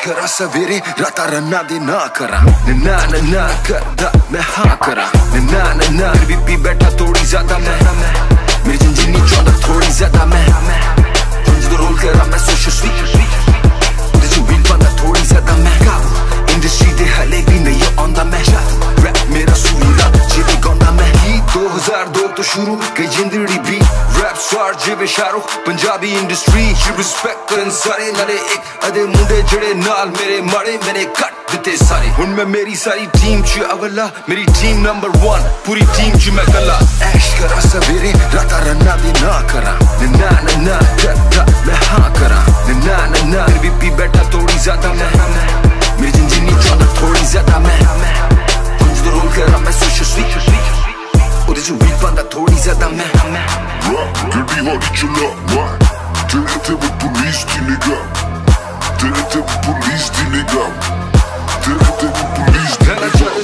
करा सवेरे राता रन्ना दी ना करा ना ना ना करदा मैं हाँ करा ना ना ना भी पी बैठा थोड़ी ज्यादा मैं मेरी जिंदगी चाहता थोड़ी ज्यादा मैं जो रोल करा मैं सोशल स्वीट जो बीट बंदा थोड़ी ज्यादा मैं इंडस्ट्री दे हले भी नहीं आंदा मैं रैप मेरा सुरीला जिवे गांदा मैं 2002 तो शुरू कई जिंदड़ी भी रैप स्टार जिवे शाहरुख पंजाबी इंडस्ट्री रिस्पेक्ट करन सारे नाले एक अदे मुंडे जड़े नाल मेरे माड़े मैंने कट दिते सारे हुन मैं मेरी सारी टीम च अवला मेरी टीम नंबर 1 पूरी टीम च मैं कला ऐश करा सवेरे राता रन्ना दी ना करा ना ना ना करदा मैं हाँ करा ना ना ना भी पी बैठा थोड़ी ज्यादा मैं मेरी जिंदगी चाहता थोड़ी ज्यादा मैं जो रोल करा मैं सोशल स्वीट और जो बीट बंदा थोड़ी ज्यादा मैं गड्डी हौली चला तेरे ते वो पुलिस दी निगाह तेरे ते वो पुलिस दी निगाह तेरे ते वो पुलिस दी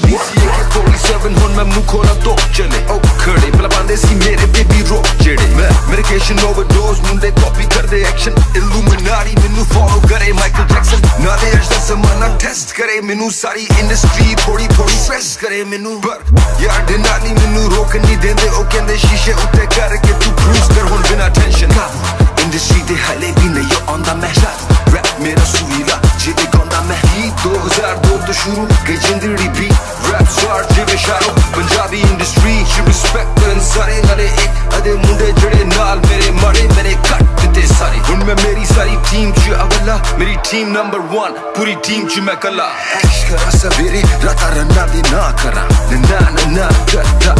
निगाह 47 हुन मैं मुंह खोला तो चले ओ खड़े भला बांदे सी मेरे पे भी रोक जेड़े मैं मेडिकेशन ओवरडोज मुंडे कॉपी कर दे एक्शन इल्यूमिनाटी मेनू फॉलो करे माइकल जैक्सन नाले अज दा जमाना टेस्ट करे मेनू सारी इंडस्ट्री थोड़ी स्ट्रेस करे मेनू पर यार दिनाली मेनू रोक नहीं देंदे ओ कहंदे शीशे उत्ते करके तू क्रूज कर हुन बिना टेंशन इंडस्ट्री दे हले भी नहीं आंदा मैं रैप मेरा सुरीला जिवे गांदा मैं 2002 तो शुरू कई जिंदड़ी भी रैप स्टार जिवे शाहरुख पंजाबी इंडस्ट्री रिस्पेक्ट करन सारे नाले एक अदे मुंडे जड़े नाल मेरे माड़े मैंने कट दिते सारे हुन मैं मेरी सारी टीम च अवला मेरी टीम नंबर 1 पूरी टीम च मैं कला ऐश करा सवेरे राता रन्ना दी ना करा ना ना ना करदा